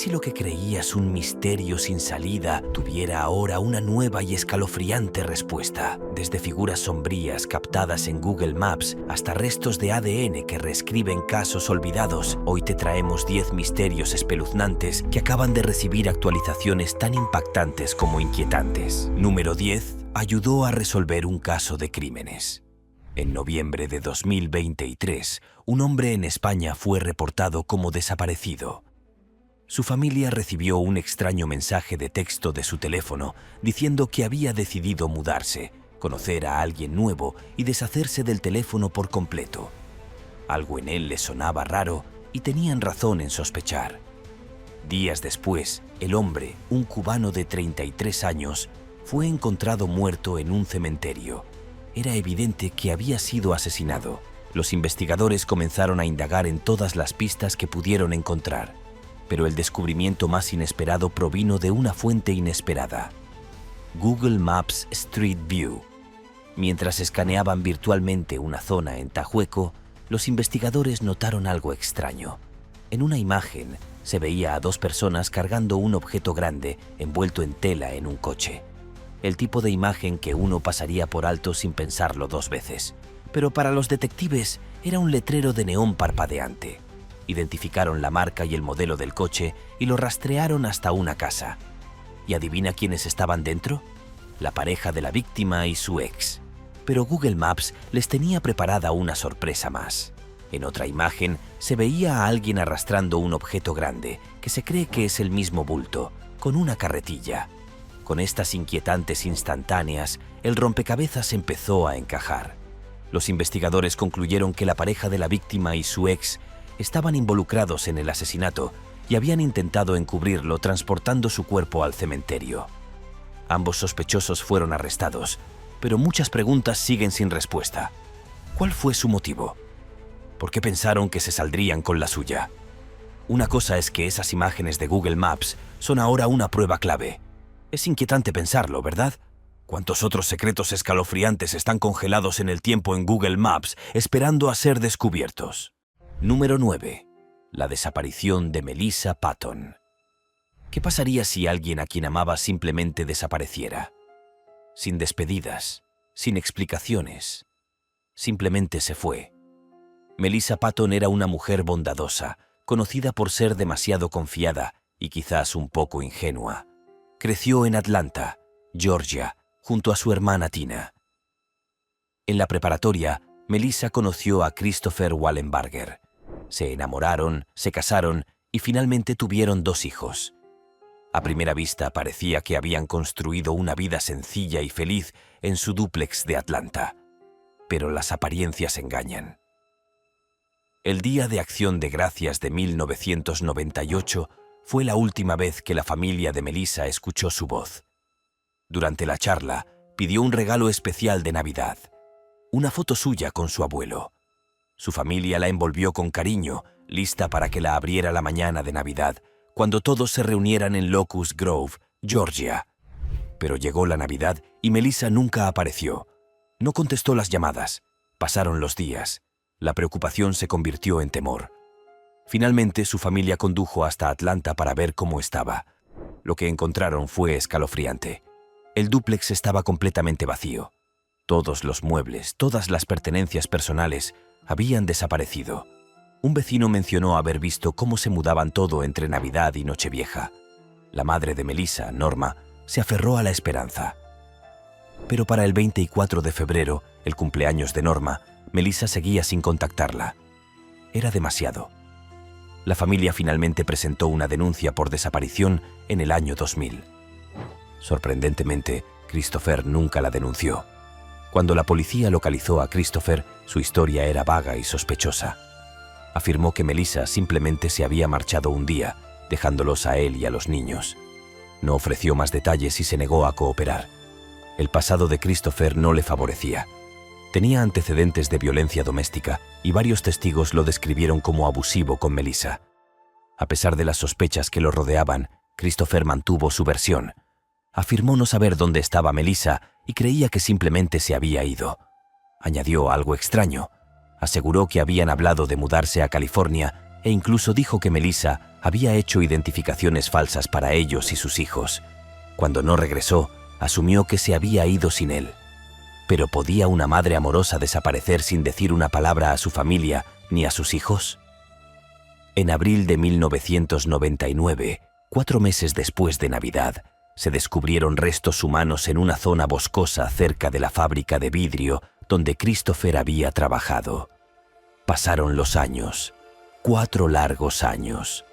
si lo que creías un misterio sin salida tuviera ahora una nueva y escalofriante respuesta? Desde figuras sombrías captadas en Google Maps hasta restos de ADN que reescriben casos olvidados, hoy te traemos 10 misterios espeluznantes que acaban de recibir actualizaciones tan impactantes como inquietantes. Número 10. Ayudó a resolver un caso de crímenes. En noviembre de 2023, un hombre en España fue reportado como desaparecido. Su familia recibió un extraño mensaje de texto de su teléfono diciendo que había decidido mudarse, conocer a alguien nuevo y deshacerse del teléfono por completo. Algo en él les sonaba raro y tenían razón en sospechar. Días después, el hombre, un cubano de 33 años, fue encontrado muerto en un cementerio. Era evidente que había sido asesinado. Los investigadores comenzaron a indagar en todas las pistas que pudieron encontrar, pero el descubrimiento más inesperado provino de una fuente inesperada: Google Maps Street View. Mientras escaneaban virtualmente una zona en Tajueco, los investigadores notaron algo extraño. En una imagen se veía a dos personas cargando un objeto grande envuelto en tela en un coche. El tipo de imagen que uno pasaría por alto sin pensarlo dos veces. Pero para los detectives era un letrero de neón parpadeante. Identificaron la marca y el modelo del coche y lo rastrearon hasta una casa. ¿Y adivina quiénes estaban dentro? La pareja de la víctima y su ex. Pero Google Maps les tenía preparada una sorpresa más. En otra imagen se veía a alguien arrastrando un objeto grande, que se cree que es el mismo bulto, con una carretilla. Con estas inquietantes instantáneas, el rompecabezas empezó a encajar. Los investigadores concluyeron que la pareja de la víctima y su ex estaban involucrados en el asesinato y habían intentado encubrirlo transportando su cuerpo al cementerio. Ambos sospechosos fueron arrestados, pero muchas preguntas siguen sin respuesta. ¿Cuál fue su motivo? ¿Por qué pensaron que se saldrían con la suya? Una cosa es que esas imágenes de Google Maps son ahora una prueba clave. Es inquietante pensarlo, ¿verdad? ¿Cuántos otros secretos escalofriantes están congelados en el tiempo en Google Maps, esperando a ser descubiertos? Número 9. La desaparición de Melissa Patton. ¿Qué pasaría si alguien a quien amaba simplemente desapareciera? Sin despedidas, sin explicaciones. Simplemente se fue. Melissa Patton era una mujer bondadosa, conocida por ser demasiado confiada y quizás un poco ingenua. Creció en Atlanta, Georgia, junto a su hermana Tina. En la preparatoria, Melissa conoció a Christopher Wallenbarger. Se enamoraron, se casaron y finalmente tuvieron 2 hijos. A primera vista parecía que habían construido una vida sencilla y feliz en su dúplex de Atlanta. Pero las apariencias engañan. El Día de Acción de Gracias de 1998 fue la última vez que la familia de Melissa escuchó su voz. Durante la charla, pidió un regalo especial de Navidad: una foto suya con su abuelo. Su familia la envolvió con cariño, lista para que la abriera la mañana de Navidad, cuando todos se reunieran en Locust Grove, Georgia. Pero llegó la Navidad y Melissa nunca apareció. No contestó las llamadas. Pasaron los días. La preocupación se convirtió en temor. Finalmente, su familia condujo hasta Atlanta para ver cómo estaba. Lo que encontraron fue escalofriante. El dúplex estaba completamente vacío. Todos los muebles, todas las pertenencias personales habían desaparecido. Un vecino mencionó haber visto cómo se mudaban todo entre Navidad y Nochevieja. La madre de Melissa, Norma, se aferró a la esperanza. Pero para el 24 de febrero, el cumpleaños de Norma, Melissa seguía sin contactarla. Era demasiado. La familia finalmente presentó una denuncia por desaparición en el año 2000. Sorprendentemente, Christopher nunca la denunció. Cuando la policía localizó a Christopher, su historia era vaga y sospechosa. Afirmó que Melissa simplemente se había marchado un día, dejándolos a él y a los niños. No ofreció más detalles y se negó a cooperar. El pasado de Christopher no le favorecía. Tenía antecedentes de violencia doméstica y varios testigos lo describieron como abusivo con Melissa. A pesar de las sospechas que lo rodeaban, Christopher mantuvo su versión. Afirmó no saber dónde estaba Melissa y creía que simplemente se había ido. Añadió algo extraño. Aseguró que habían hablado de mudarse a California e incluso dijo que Melissa había hecho identificaciones falsas para ellos y sus hijos. Cuando no regresó, asumió que se había ido sin él. ¿Pero podía una madre amorosa desaparecer sin decir una palabra a su familia ni a sus hijos? En abril de 1999, 4 meses después de Navidad, se descubrieron restos humanos en una zona boscosa cerca de la fábrica de vidrio donde Christopher había trabajado. Pasaron los años, 4 largos años.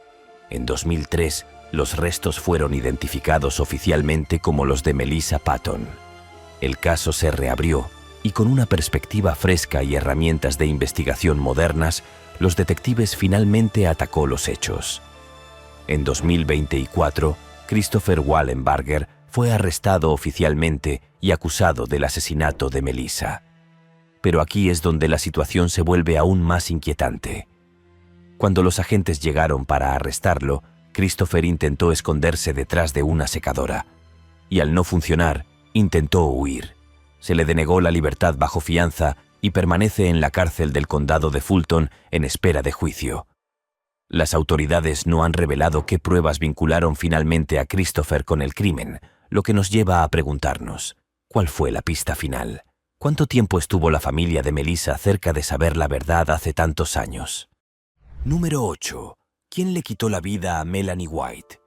En 2003, los restos fueron identificados oficialmente como los de Melissa Patton. El caso se reabrió y con una perspectiva fresca y herramientas de investigación modernas, los detectives finalmente atacó los hechos. En 2024, Christopher Wallenbarger fue arrestado oficialmente y acusado del asesinato de Melissa. Pero aquí es donde la situación se vuelve aún más inquietante. Cuando los agentes llegaron para arrestarlo, Christopher intentó esconderse detrás de una secadora. Y al no funcionar, intentó huir. Se le denegó la libertad bajo fianza y permanece en la cárcel del condado de Fulton en espera de juicio. Las autoridades no han revelado qué pruebas vincularon finalmente a Christopher con el crimen, lo que nos lleva a preguntarnos, ¿cuál fue la pista final? ¿Cuánto tiempo estuvo la familia de Melissa cerca de saber la verdad hace tantos años? Número 8. ¿Quién le quitó la vida a Melanie White?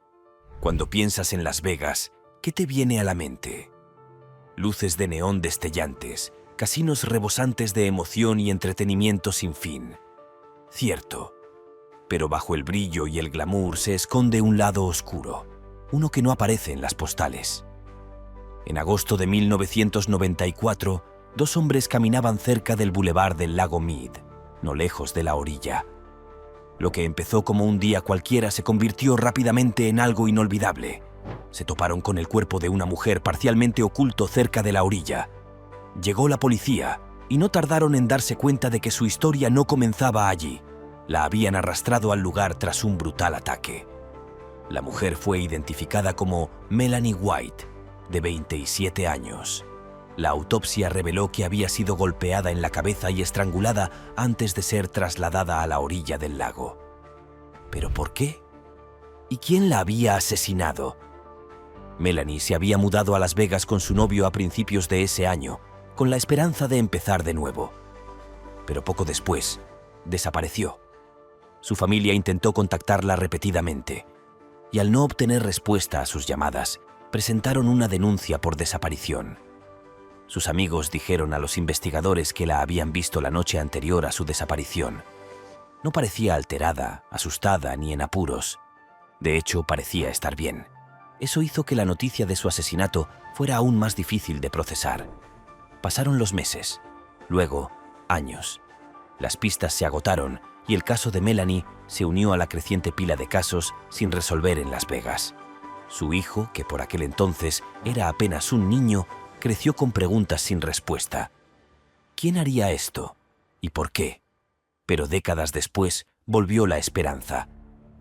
Cuando piensas en Las Vegas, ¿qué te viene a la mente? Luces de neón destellantes, casinos rebosantes de emoción y entretenimiento sin fin. Cierto. Pero bajo el brillo y el glamour se esconde un lado oscuro, uno que no aparece en las postales. En agosto de 1994, 2 hombres caminaban cerca del bulevar del lago Mead, no lejos de la orilla. Lo que empezó como un día cualquiera se convirtió rápidamente en algo inolvidable. Se toparon con el cuerpo de una mujer parcialmente oculto cerca de la orilla. Llegó la policía y no tardaron en darse cuenta de que su historia no comenzaba allí. La habían arrastrado al lugar tras un brutal ataque. La mujer fue identificada como Melanie White, de 27 años. La autopsia reveló que había sido golpeada en la cabeza y estrangulada antes de ser trasladada a la orilla del lago. ¿Pero por qué? ¿Y quién la había asesinado? Melanie se había mudado a Las Vegas con su novio a principios de ese año, con la esperanza de empezar de nuevo. Pero poco después, desapareció. Su familia intentó contactarla repetidamente, y al no obtener respuesta a sus llamadas, presentaron una denuncia por desaparición. Sus amigos dijeron a los investigadores que la habían visto la noche anterior a su desaparición. No parecía alterada, asustada ni en apuros. De hecho, parecía estar bien. Eso hizo que la noticia de su asesinato fuera aún más difícil de procesar. Pasaron los meses, luego años. Las pistas se agotaron y el caso de Melanie se unió a la creciente pila de casos sin resolver en Las Vegas. Su hijo, que por aquel entonces era apenas un niño, creció con preguntas sin respuesta. ¿Quién haría esto? ¿Y por qué? Pero décadas después volvió la esperanza.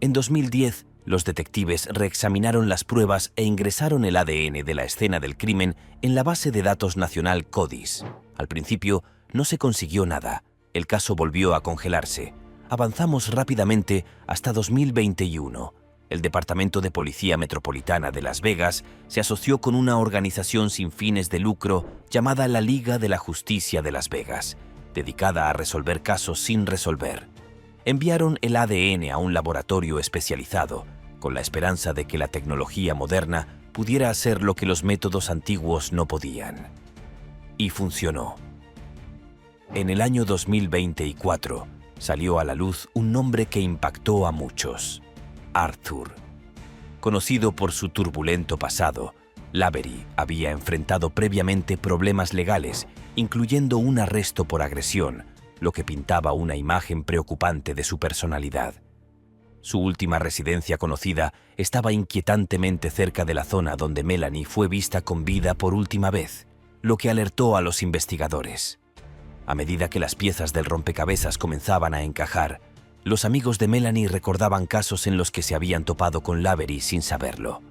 En 2010, los detectives reexaminaron las pruebas e ingresaron el ADN de la escena del crimen en la base de datos nacional CODIS. Al principio, no se consiguió nada. El caso volvió a congelarse. Avanzamos rápidamente hasta 2021. El Departamento de Policía Metropolitana de Las Vegas se asoció con una organización sin fines de lucro llamada la Liga de la Justicia de Las Vegas, dedicada a resolver casos sin resolver. Enviaron el ADN a un laboratorio especializado, con la esperanza de que la tecnología moderna pudiera hacer lo que los métodos antiguos no podían. Y funcionó. En el año 2024 salió a la luz un nombre que impactó a muchos: Arthur. Conocido por su turbulento pasado, Lavery había enfrentado previamente problemas legales, incluyendo un arresto por agresión, lo que pintaba una imagen preocupante de su personalidad. Su última residencia conocida estaba inquietantemente cerca de la zona donde Melanie fue vista con vida por última vez, lo que alertó a los investigadores. A medida que las piezas del rompecabezas comenzaban a encajar, los amigos de Melanie recordaban casos en los que se habían topado con Lavery sin saberlo.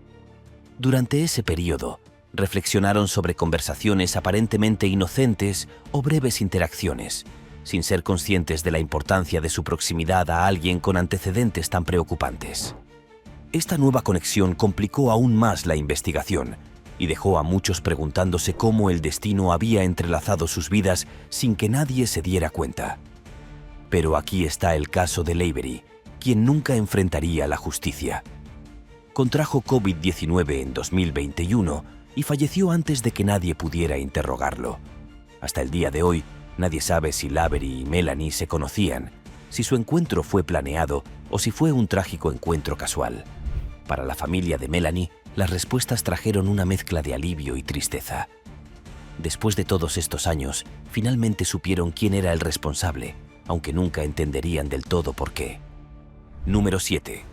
Durante ese periodo, reflexionaron sobre conversaciones aparentemente inocentes o breves interacciones, sin ser conscientes de la importancia de su proximidad a alguien con antecedentes tan preocupantes. Esta nueva conexión complicó aún más la investigación y dejó a muchos preguntándose cómo el destino había entrelazado sus vidas sin que nadie se diera cuenta. Pero aquí está el caso de Lavery, quien nunca enfrentaría la justicia. Contrajo COVID-19 en 2021 y falleció antes de que nadie pudiera interrogarlo. Hasta el día de hoy, nadie sabe si Lavery y Melanie se conocían, si su encuentro fue planeado o si fue un trágico encuentro casual. Para la familia de Melanie, las respuestas trajeron una mezcla de alivio y tristeza. Después de todos estos años, finalmente supieron quién era el responsable, aunque nunca entenderían del todo por qué. Número 7.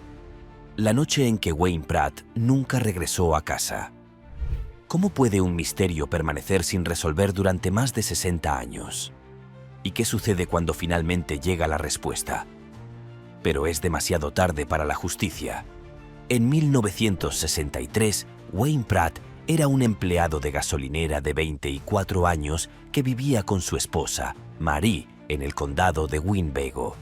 La noche en que Wayne Pratt nunca regresó a casa. ¿Cómo puede un misterio permanecer sin resolver durante más de 60 años? ¿Y qué sucede cuando finalmente llega la respuesta? Pero es demasiado tarde para la justicia. En 1963, Wayne Pratt era un empleado de gasolinera de 24 años que vivía con su esposa, Marie, en el condado de Winnebago.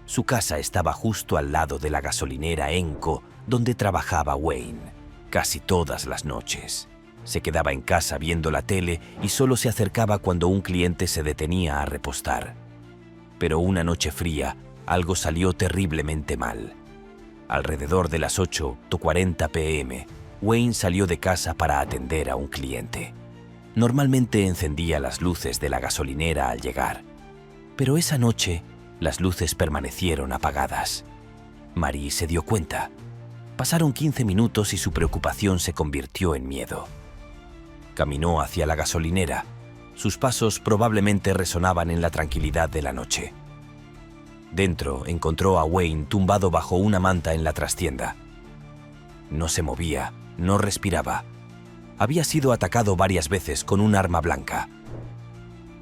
Su casa estaba justo al lado de la gasolinera Enco, donde trabajaba Wayne, casi todas las noches. Se quedaba en casa viendo la tele y solo se acercaba cuando un cliente se detenía a repostar. Pero una noche fría, algo salió terriblemente mal. Alrededor de las 8:40 p.m., Wayne salió de casa para atender a un cliente. Normalmente encendía las luces de la gasolinera al llegar, pero esa noche las luces permanecieron apagadas. Marie se dio cuenta. Pasaron 15 minutos y su preocupación se convirtió en miedo. Caminó hacia la gasolinera. Sus pasos probablemente resonaban en la tranquilidad de la noche. Dentro encontró a Wayne tumbado bajo una manta en la trastienda. No se movía, no respiraba. Había sido atacado varias veces con un arma blanca.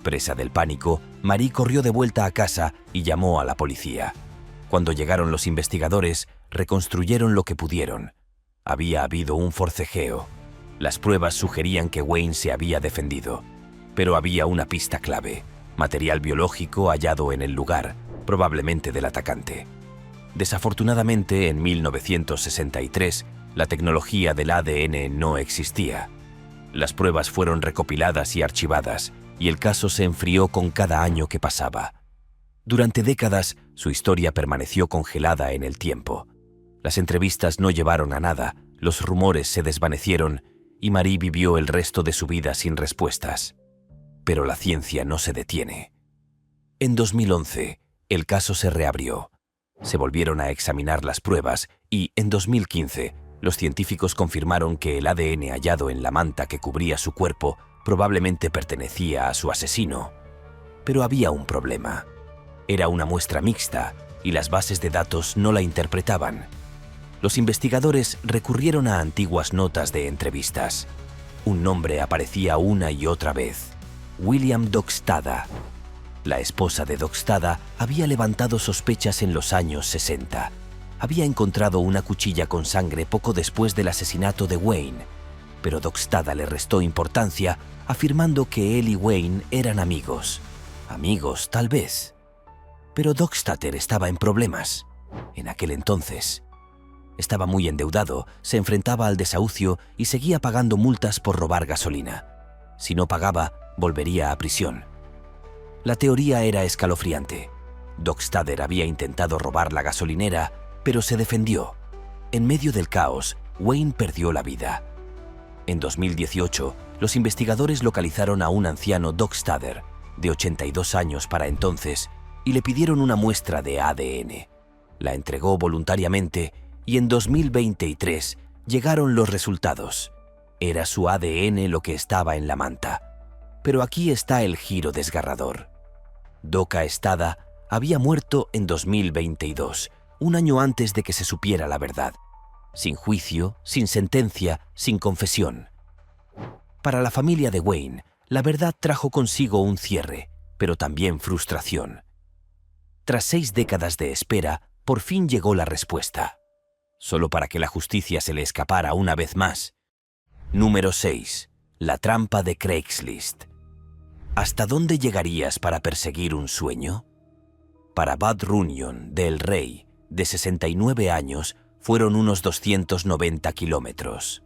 Presa del pánico, Marie corrió de vuelta a casa y llamó a la policía. Cuando llegaron los investigadores, reconstruyeron lo que pudieron. Había habido un forcejeo. Las pruebas sugerían que Wayne se había defendido, pero había una pista clave: material biológico hallado en el lugar, probablemente del atacante. Desafortunadamente, en 1963, la tecnología del ADN no existía. Las pruebas fueron recopiladas y archivadas, y el caso se enfrió con cada año que pasaba. Durante décadas, su historia permaneció congelada en el tiempo. Las entrevistas no llevaron a nada, los rumores se desvanecieron, y Marie vivió el resto de su vida sin respuestas. Pero la ciencia no se detiene. En 2011, el caso se reabrió. Se volvieron a examinar las pruebas y, en 2015, los científicos confirmaron que el ADN hallado en la manta que cubría su cuerpo probablemente pertenecía a su asesino. Pero había un problema. Era una muestra mixta y las bases de datos no la interpretaban. Los investigadores recurrieron a antiguas notas de entrevistas. Un nombre aparecía una y otra vez: William Dockstada. La esposa de Dockstada había levantado sospechas en los años 60. Había encontrado una cuchilla con sangre poco después del asesinato de Wayne, pero Dockstada le restó importancia, afirmando que él y Wayne eran amigos. Amigos, tal vez. Pero Dockstader estaba en problemas. En aquel entonces estaba muy endeudado, se enfrentaba al desahucio y seguía pagando multas por robar gasolina. Si no pagaba, volvería a prisión. La teoría era escalofriante. Dockstader había intentado robar la gasolinera, pero se defendió. En medio del caos, Wayne perdió la vida. En 2018, los investigadores localizaron a un anciano Dockstader, de 82 años para entonces, y le pidieron una muestra de ADN. La entregó voluntariamente y en 2023 llegaron los resultados. Era su ADN lo que estaba en la manta. Pero aquí está el giro desgarrador. Dockstada había muerto en 2022, un año antes de que se supiera la verdad. Sin juicio, sin sentencia, sin confesión. Para la familia de Wayne, la verdad trajo consigo un cierre, pero también frustración. Tras 6 décadas de espera, por fin llegó la respuesta. Solo para que la justicia se le escapara una vez más. Número 6. La trampa de Craigslist. ¿Hasta dónde llegarías para perseguir un sueño? Para Bud Runyon, de El Rey, de 69 años, fueron unos 290 kilómetros.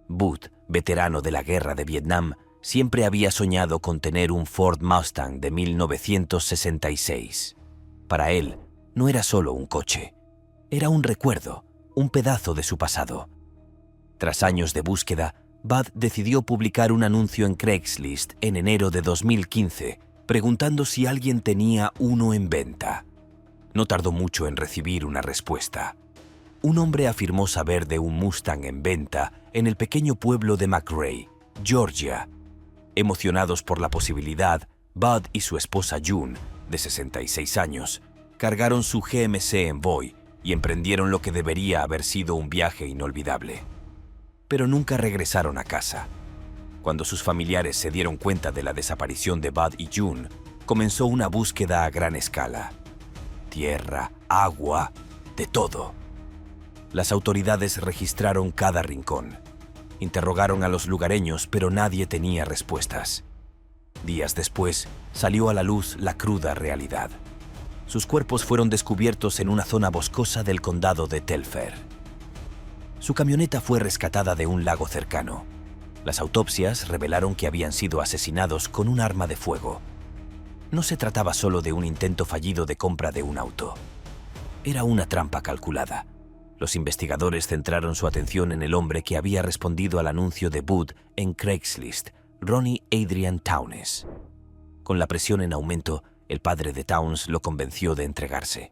Bud, veterano de la guerra de Vietnam, siempre había soñado con tener un Ford Mustang de 1966. Para él, no era solo un coche, era un recuerdo, un pedazo de su pasado. Tras años de búsqueda, Bud decidió publicar un anuncio en Craigslist en enero de 2015, preguntando si alguien tenía uno en venta. No tardó mucho en recibir una respuesta. Un hombre afirmó saber de un Mustang en venta en el pequeño pueblo de McRae, Georgia. Emocionados por la posibilidad, Bud y su esposa June, de 66 años, cargaron su GMC Envoy y emprendieron lo que debería haber sido un viaje inolvidable. Pero nunca regresaron a casa. Cuando sus familiares se dieron cuenta de la desaparición de Bud y June, comenzó una búsqueda a gran escala. Tierra, agua, de todo. Las autoridades registraron cada rincón. Interrogaron a los lugareños, pero nadie tenía respuestas. Días después, salió a la luz la cruda realidad. Sus cuerpos fueron descubiertos en una zona boscosa del condado de Telfair. Su camioneta fue rescatada de un lago cercano. Las autopsias revelaron que habían sido asesinados con un arma de fuego. No se trataba solo de un intento fallido de compra de un auto. Era una trampa calculada. Los investigadores centraron su atención en el hombre que había respondido al anuncio de Bud en Craigslist, Ronnie Adrian Townes. Con la presión en aumento, el padre de Townes lo convenció de entregarse.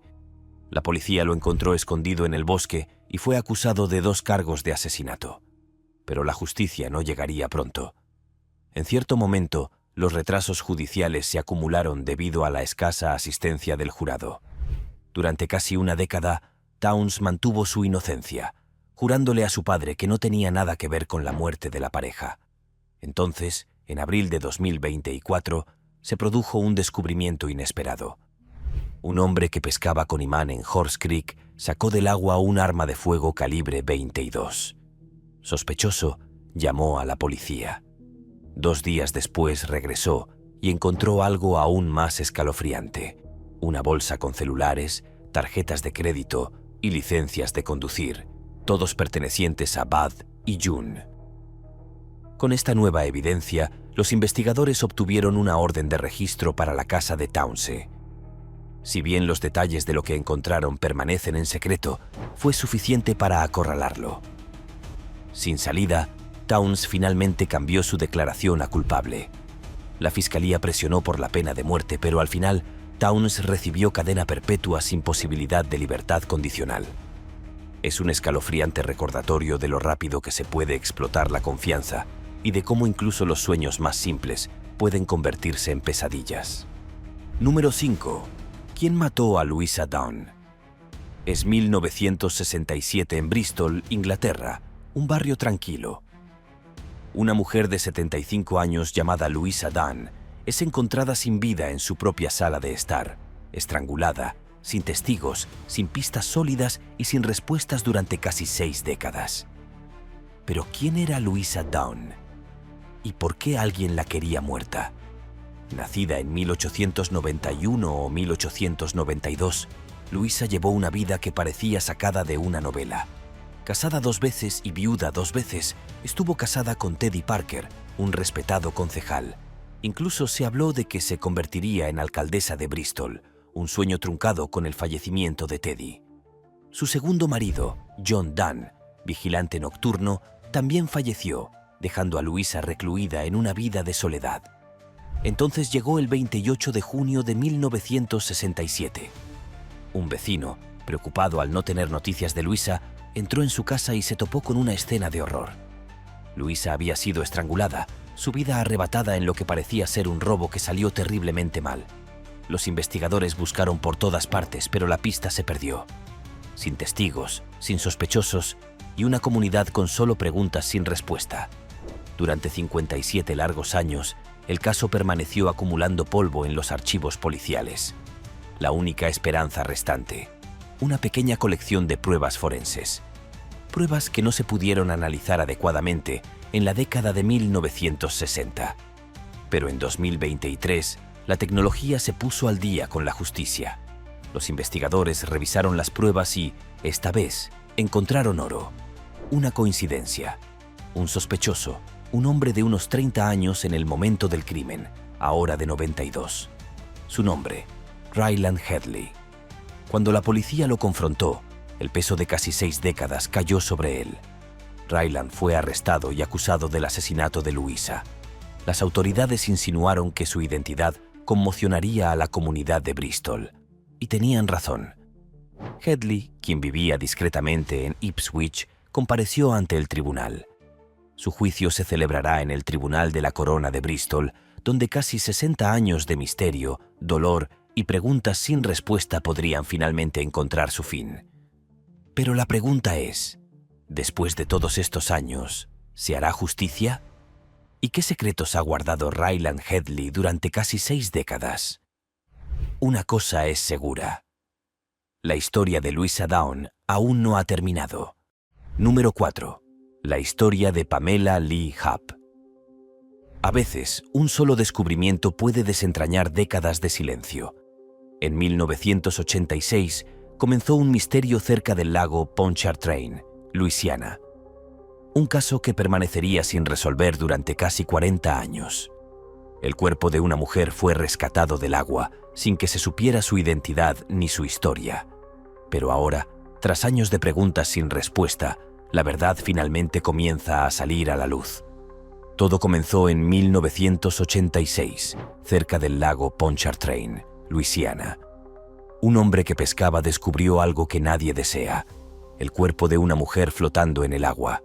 La policía lo encontró escondido en el bosque y fue acusado de 2 cargos de asesinato. Pero la justicia no llegaría pronto. En cierto momento, los retrasos judiciales se acumularon debido a la escasa asistencia del jurado. Durante casi una década, Townes mantuvo su inocencia, jurándole a su padre que no tenía nada que ver con la muerte de la pareja. Entonces, en abril de 2024, se produjo un descubrimiento inesperado. Un hombre que pescaba con imán en Horse Creek sacó del agua un arma de fuego calibre 22. Sospechoso, llamó a la policía. 2 días después regresó y encontró algo aún más escalofriante: una bolsa con celulares, tarjetas de crédito y licencias de conducir, todos pertenecientes a Bud y June. Con esta nueva evidencia, los investigadores obtuvieron una orden de registro para la casa de Townes. Si bien los detalles de lo que encontraron permanecen en secreto, fue suficiente para acorralarlo. Sin salida, Townes finalmente cambió su declaración a culpable. La fiscalía presionó por la pena de muerte, pero al final, Townes recibió cadena perpetua sin posibilidad de libertad condicional. Es un escalofriante recordatorio de lo rápido que se puede explotar la confianza y de cómo incluso los sueños más simples pueden convertirse en pesadillas. Número 5. ¿Quién mató a Louisa Dunn? Es 1967 en Bristol, Inglaterra, un barrio tranquilo. Una mujer de 75 años llamada Louisa Dunn es encontrada sin vida en su propia sala de estar, estrangulada, sin testigos, sin pistas sólidas y sin respuestas durante casi 6 décadas. Pero ¿quién era Louisa Dunn? ¿Y por qué alguien la quería muerta? Nacida en 1891 o 1892, Louisa llevó una vida que parecía sacada de una novela. Casada 2 veces y viuda 2 veces, estuvo casada con Teddy Parker, un respetado concejal. Incluso se habló de que se convertiría en alcaldesa de Bristol, un sueño truncado con el fallecimiento de Teddy. Su segundo marido, John Dunn, vigilante nocturno, también falleció, dejando a Louisa recluida en una vida de soledad. Entonces llegó el 28 de junio de 1967. Un vecino, preocupado al no tener noticias de Louisa, entró en su casa y se topó con una escena de horror. Louisa había sido estrangulada, su vida arrebatada en lo que parecía ser un robo que salió terriblemente mal. Los investigadores buscaron por todas partes, pero la pista se perdió. Sin testigos, sin sospechosos y una comunidad con solo preguntas sin respuesta. Durante 57 largos años, el caso permaneció acumulando polvo en los archivos policiales. La única esperanza restante: una pequeña colección de pruebas forenses. Pruebas que no se pudieron analizar adecuadamente en la década de 1960. Pero en 2023, la tecnología se puso al día con la justicia. Los investigadores revisaron las pruebas y, esta vez, encontraron oro. Una coincidencia. Un sospechoso, un hombre de unos 30 años en el momento del crimen, ahora de 92. Su nombre, Ryland Headley. Cuando la policía lo confrontó, el peso de casi 6 décadas cayó sobre él. Ryland fue arrestado y acusado del asesinato de Louisa. Las autoridades insinuaron que su identidad conmocionaría a la comunidad de Bristol. Y tenían razón. Headley, quien vivía discretamente en Ipswich, compareció ante el tribunal. Su juicio se celebrará en el Tribunal de la Corona de Bristol, donde casi 60 años de misterio, dolor y preguntas sin respuesta podrían finalmente encontrar su fin. Pero la pregunta es, después de todos estos años, ¿se hará justicia? ¿Y qué secretos ha guardado Ryland Headley durante casi 6 décadas? Una cosa es segura. La historia de Louisa Down aún no ha terminado. Número 4. La historia de Pamela Lee Happ. A veces, un solo descubrimiento puede desentrañar décadas de silencio. En 1986, comenzó un misterio cerca del lago Pontchartrain, Luisiana. Un caso que permanecería sin resolver durante casi 40 años. El cuerpo de una mujer fue rescatado del agua, sin que se supiera su identidad ni su historia. Pero ahora, tras años de preguntas sin respuesta, la verdad finalmente comienza a salir a la luz. Todo comenzó en 1986, cerca del lago Pontchartrain, Luisiana. Un hombre que pescaba descubrió algo que nadie desea: el cuerpo de una mujer flotando en el agua.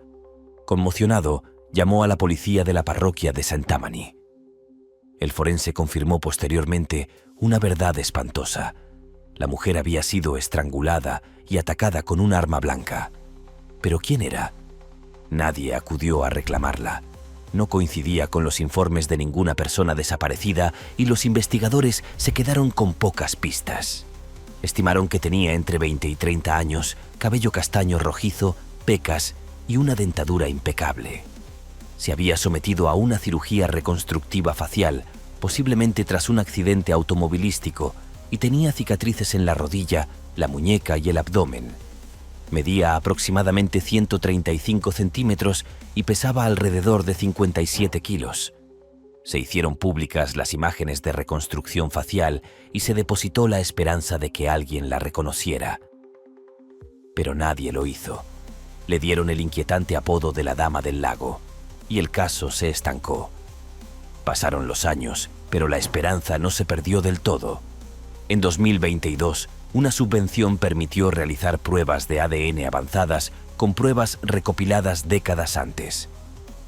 Conmocionado, llamó a la policía de la parroquia de St. Tammany. El forense confirmó posteriormente una verdad espantosa. La mujer había sido estrangulada y atacada con un arma blanca. ¿Pero quién era? Nadie acudió a reclamarla. No coincidía con los informes de ninguna persona desaparecida y los investigadores se quedaron con pocas pistas. Estimaron que tenía entre 20 y 30 años, cabello castaño rojizo, pecas y una dentadura impecable. Se había sometido a una cirugía reconstructiva facial, posiblemente tras un accidente automovilístico, y tenía cicatrices en la rodilla, la muñeca y el abdomen. Medía aproximadamente 135 centímetros y pesaba alrededor de 57 kilos. Se hicieron públicas las imágenes de reconstrucción facial y se depositó la esperanza de que alguien la reconociera. Pero nadie lo hizo. Le dieron el inquietante apodo de la Dama del Lago, y el caso se estancó. Pasaron los años, pero la esperanza no se perdió del todo. En 2022, una subvención permitió realizar pruebas de ADN avanzadas con pruebas recopiladas décadas antes.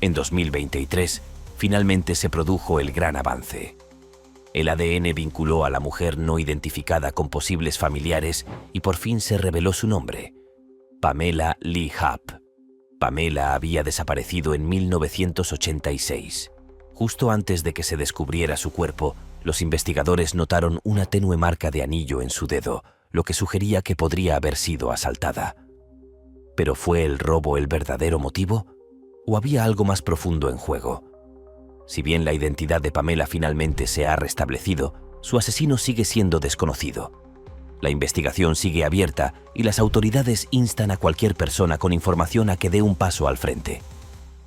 En 2023, finalmente se produjo el gran avance. El ADN vinculó a la mujer no identificada con posibles familiares y por fin se reveló su nombre: Pamela Lee Happ. Pamela había desaparecido en 1986. Justo antes de que se descubriera su cuerpo, los investigadores notaron una tenue marca de anillo en su dedo, lo que sugería que podría haber sido asaltada. ¿Pero fue el robo el verdadero motivo? ¿O había algo más profundo en juego? Si bien la identidad de Pamela finalmente se ha restablecido, su asesino sigue siendo desconocido. La investigación sigue abierta y las autoridades instan a cualquier persona con información a que dé un paso al frente.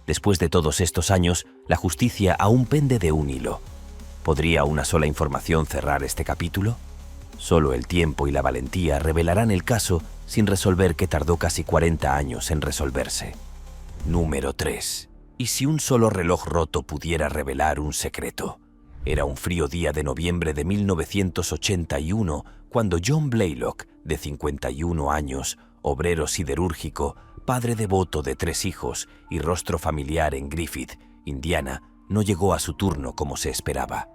Después de todos estos años, la justicia aún pende de un hilo. ¿Podría una sola información cerrar este capítulo? Solo el tiempo y la valentía revelarán el caso sin resolver, que tardó casi 40 años en resolverse. Número 3. ¿Y si un solo reloj roto pudiera revelar un secreto? Era un frío día de noviembre de 1981 cuando John Blaylock, de 51 años, obrero siderúrgico, padre devoto de 3 hijos y rostro familiar en Griffith, Indiana, no llegó a su turno como se esperaba.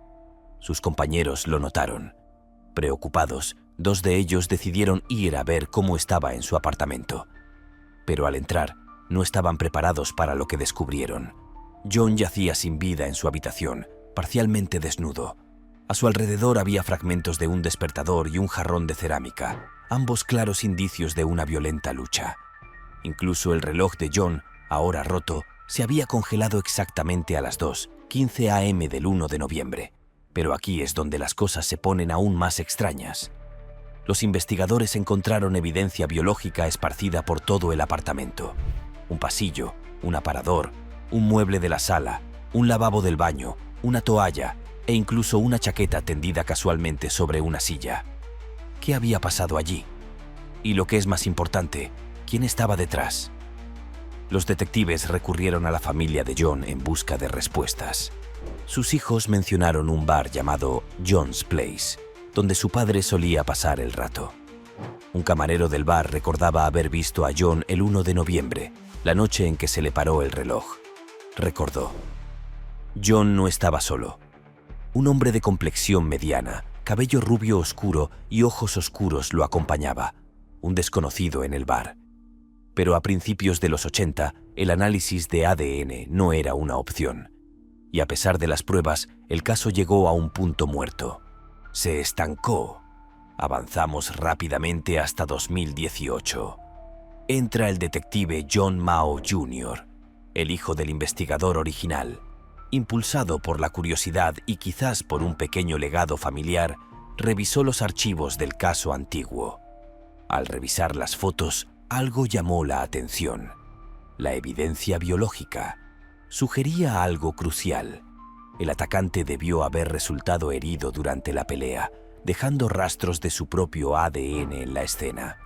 Sus compañeros lo notaron. Preocupados, 2 de ellos decidieron ir a ver cómo estaba en su apartamento. Pero al entrar, no estaban preparados para lo que descubrieron. John yacía sin vida en su habitación, parcialmente desnudo. A su alrededor había fragmentos de un despertador y un jarrón de cerámica, ambos claros indicios de una violenta lucha. Incluso el reloj de John, ahora roto, se había congelado exactamente a las 2:15 15 a.m. del 1 de noviembre. Pero aquí es donde las cosas se ponen aún más extrañas. Los investigadores encontraron evidencia biológica esparcida por todo el apartamento. Un pasillo, un aparador, un mueble de la sala, un lavabo del baño, una toalla e incluso una chaqueta tendida casualmente sobre una silla. ¿Qué había pasado allí? Y lo que es más importante, ¿quién estaba detrás? Los detectives recurrieron a la familia de John en busca de respuestas. Sus hijos mencionaron un bar llamado John's Place, donde su padre solía pasar el rato. Un camarero del bar recordaba haber visto a John el 1 de noviembre, la noche en que se le paró el reloj. Recordó. John no estaba solo. Un hombre de complexión mediana, cabello rubio oscuro y ojos oscuros lo acompañaba, un desconocido en el bar. Pero a principios de los 80, el análisis de ADN no era una opción. Y a pesar de las pruebas, el caso llegó a un punto muerto. Se estancó. Avanzamos rápidamente hasta 2018. Entra el detective John Mao Jr., el hijo del investigador original. Impulsado por la curiosidad y quizás por un pequeño legado familiar, revisó los archivos del caso antiguo. Al revisar las fotos, algo llamó la atención. La evidencia biológica sugería algo crucial. El atacante debió haber resultado herido durante la pelea, dejando rastros de su propio ADN en la escena.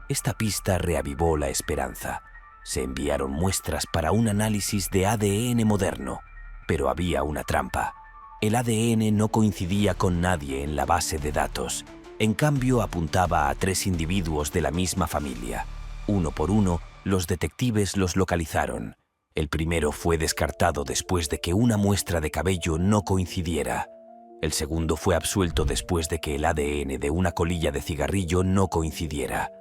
Esta pista reavivó la esperanza. Se enviaron muestras para un análisis de ADN moderno, pero había una trampa. El ADN no coincidía con nadie en la base de datos. En cambio, apuntaba a 3 individuos de la misma familia. Uno por uno, los detectives los localizaron. El primero fue descartado después de que una muestra de cabello no coincidiera. El segundo fue absuelto después de que el ADN de una colilla de cigarrillo no coincidiera.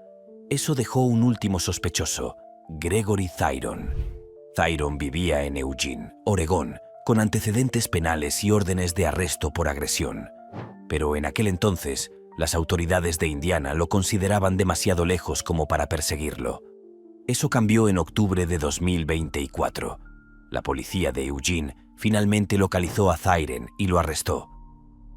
Eso dejó un último sospechoso, Gregory Thyron. Thyron vivía en Eugene, Oregón, con antecedentes penales y órdenes de arresto por agresión. Pero en aquel entonces, las autoridades de Indiana lo consideraban demasiado lejos como para perseguirlo. Eso cambió en octubre de 2024. La policía de Eugene finalmente localizó a Thyron y lo arrestó.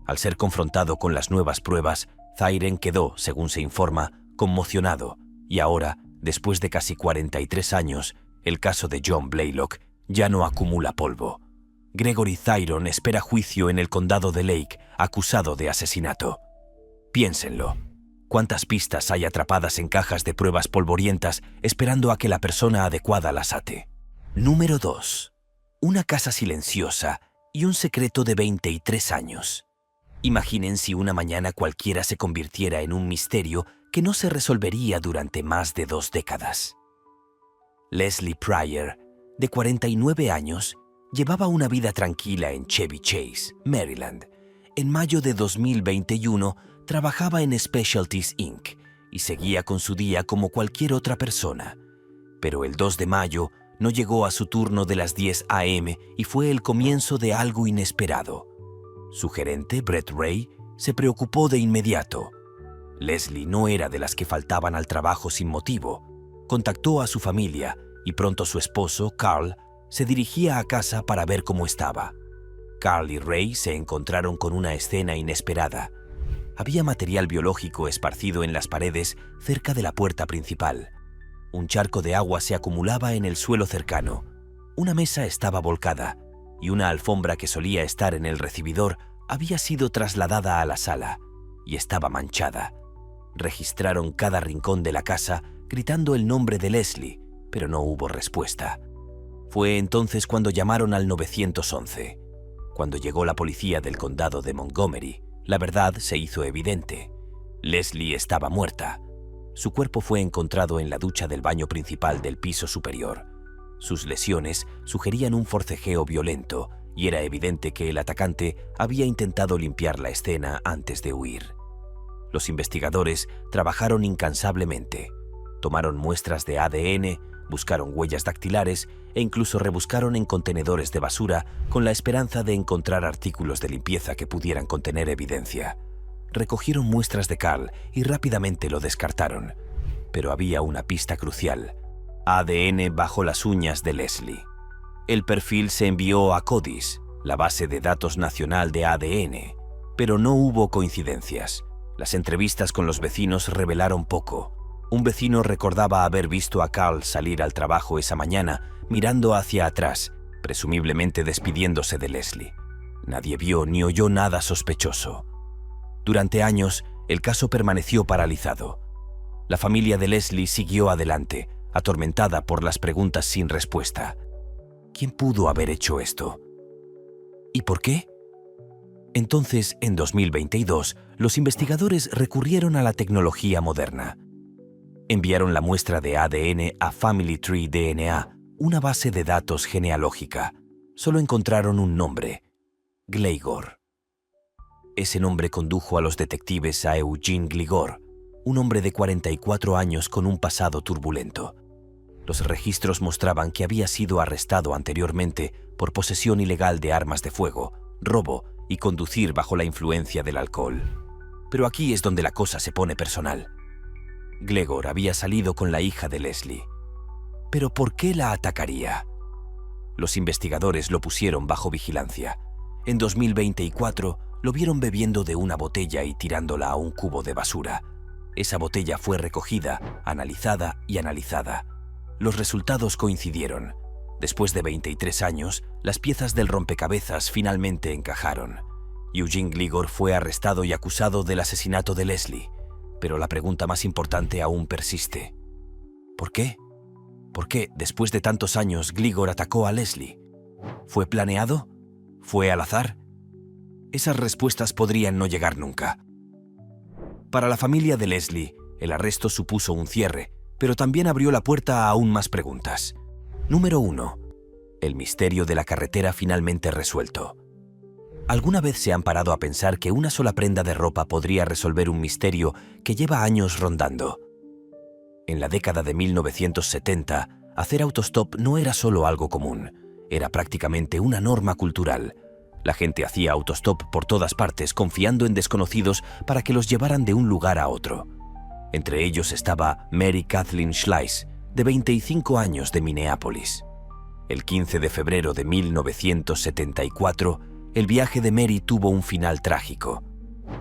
Al ser confrontado con las nuevas pruebas, Thyron quedó, según se informa, conmocionado, y ahora, después de casi 43 años, el caso de John Blaylock ya no acumula polvo. Gregory Thyron espera juicio en el condado de Lake, acusado de asesinato. Piénsenlo. ¿Cuántas pistas hay atrapadas en cajas de pruebas polvorientas esperando a que la persona adecuada las ate? Número 2. Una casa silenciosa y un secreto de 23 años. Imaginen si una mañana cualquiera se convirtiera en un misterio que no se resolvería durante más de 2 décadas. Leslie Pryor, de 49 años, llevaba una vida tranquila en Chevy Chase, Maryland. En mayo de 2021, trabajaba en Specialties Inc. y seguía con su día como cualquier otra persona. Pero el 2 de mayo no llegó a su turno de las 10 a.m. y fue el comienzo de algo inesperado. Su gerente, Brett Ray, se preocupó de inmediato. Leslie no era de las que faltaban al trabajo sin motivo. Contactó a su familia y pronto su esposo, Carl, se dirigía a casa para ver cómo estaba. Carl y Ray se encontraron con una escena inesperada. Había material biológico esparcido en las paredes cerca de la puerta principal. Un charco de agua se acumulaba en el suelo cercano. Una mesa estaba volcada y una alfombra que solía estar en el recibidor había sido trasladada a la sala y estaba manchada. Registraron cada rincón de la casa gritando el nombre de Leslie, pero no hubo respuesta. Fue entonces cuando llamaron al 911. Cuando llegó la policía del condado de Montgomery, la verdad se hizo evidente. Leslie estaba muerta. Su cuerpo fue encontrado en la ducha del baño principal del piso superior. Sus lesiones sugerían un forcejeo violento y era evidente que el atacante había intentado limpiar la escena antes de huir. Los investigadores trabajaron incansablemente. Tomaron muestras de ADN, buscaron huellas dactilares e incluso rebuscaron en contenedores de basura con la esperanza de encontrar artículos de limpieza que pudieran contener evidencia. Recogieron muestras de Carl y rápidamente lo descartaron. Pero había una pista crucial: ADN bajo las uñas de Leslie. El perfil se envió a Codis, la base de datos nacional de ADN, pero no hubo coincidencias. Las entrevistas con los vecinos revelaron poco. Un vecino recordaba haber visto a Carl salir al trabajo esa mañana, mirando hacia atrás, presumiblemente despidiéndose de Leslie. Nadie vio ni oyó nada sospechoso. Durante años, el caso permaneció paralizado. La familia de Leslie siguió adelante, atormentada por las preguntas sin respuesta. ¿Quién pudo haber hecho esto? ¿Y por qué? Entonces, en 2022, los investigadores recurrieron a la tecnología moderna. Enviaron la muestra de ADN a Family Tree DNA, una base de datos genealógica. Solo encontraron un nombre: Gligor. Ese nombre condujo a los detectives a Eugene Gligor, un hombre de 44 años con un pasado turbulento. Los registros mostraban que había sido arrestado anteriormente por posesión ilegal de armas de fuego, robo y conducir bajo la influencia del alcohol. Pero aquí es donde la cosa se pone personal. Gligor había salido con la hija de Leslie. ¿Pero por qué la atacaría? Los investigadores lo pusieron bajo vigilancia. En 2024 lo vieron bebiendo de una botella y tirándola a un cubo de basura. Esa botella fue recogida, analizada y analizada. Los resultados coincidieron. Después de 23 años, las piezas del rompecabezas finalmente encajaron. Eugene Gligor fue arrestado y acusado del asesinato de Leslie. Pero la pregunta más importante aún persiste. ¿Por qué? ¿Por qué, después de tantos años, Gligor atacó a Leslie? ¿Fue planeado? ¿Fue al azar? Esas respuestas podrían no llegar nunca. Para la familia de Leslie, el arresto supuso un cierre, pero también abrió la puerta a aún más preguntas. Número 1. El misterio de la carretera finalmente resuelto. ¿Alguna vez se han parado a pensar que una sola prenda de ropa podría resolver un misterio que lleva años rondando? En la década de 1970, hacer autostop no era solo algo común, era prácticamente una norma cultural. La gente hacía autostop por todas partes, confiando en desconocidos para que los llevaran de un lugar a otro. Entre ellos estaba Mary Kathleen Schleiss, de 25 años, de Minneapolis. El 15 de febrero de 1974, el viaje de Mary tuvo un final trágico.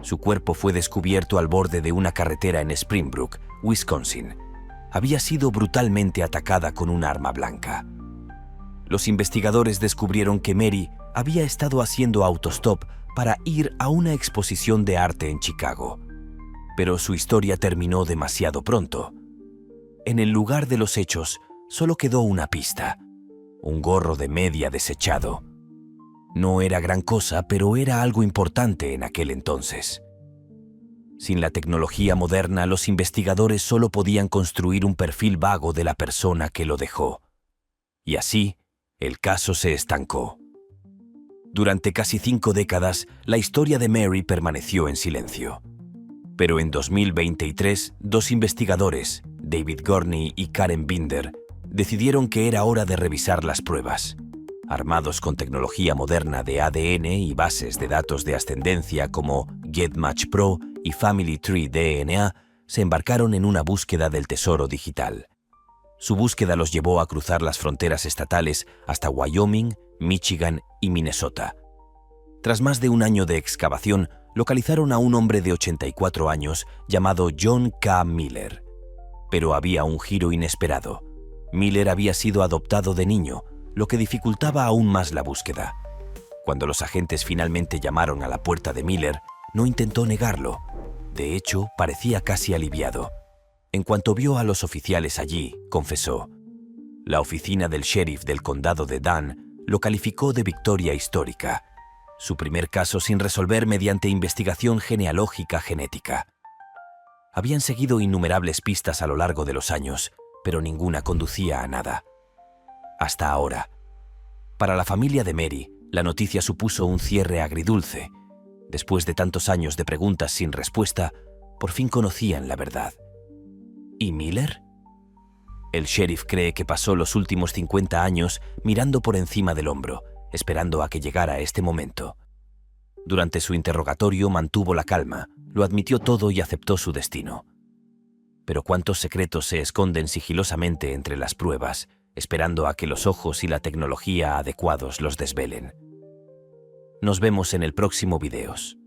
Su cuerpo fue descubierto al borde de una carretera en Springbrook, Wisconsin. Había sido brutalmente atacada con un arma blanca. Los investigadores descubrieron que Mary había estado haciendo autostop para ir a una exposición de arte en Chicago. Pero su historia terminó demasiado pronto. En el lugar de los hechos solo quedó una pista: un gorro de media desechado. No era gran cosa, pero era algo importante en aquel entonces. Sin la tecnología moderna, los investigadores solo podían construir un perfil vago de la persona que lo dejó. Y así, el caso se estancó. Durante casi 5 décadas, la historia de Mary permaneció en silencio. Pero en 2023, 2 investigadores, David Gorney y Karen Binder, decidieron que era hora de revisar las pruebas. Armados con tecnología moderna de ADN y bases de datos de ascendencia como GetMatch Pro y Family Tree DNA, se embarcaron en una búsqueda del tesoro digital. Su búsqueda los llevó a cruzar las fronteras estatales hasta Wyoming, Michigan y Minnesota. Tras más de un año de excavación, localizaron a un hombre de 84 años llamado John K. Miller. Pero había un giro inesperado. Miller había sido adoptado de niño, lo que dificultaba aún más la búsqueda. Cuando los agentes finalmente llamaron a la puerta de Miller, no intentó negarlo. De hecho, parecía casi aliviado. En cuanto vio a los oficiales allí, confesó. La oficina del sheriff del condado de Dan lo calificó de victoria histórica. Su primer caso sin resolver mediante investigación genealógica genética. Habían seguido innumerables pistas a lo largo de los años, pero ninguna conducía a nada. Hasta ahora. Para la familia de Mary, la noticia supuso un cierre agridulce. Después de tantos años de preguntas sin respuesta, por fin conocían la verdad. ¿Y Miller? El sheriff cree que pasó los últimos 50 años mirando por encima del hombro, esperando a que llegara este momento. Durante su interrogatorio mantuvo la calma, lo admitió todo y aceptó su destino. Pero cuántos secretos se esconden sigilosamente entre las pruebas, esperando a que los ojos y la tecnología adecuados los desvelen. Nos vemos en el próximo videos.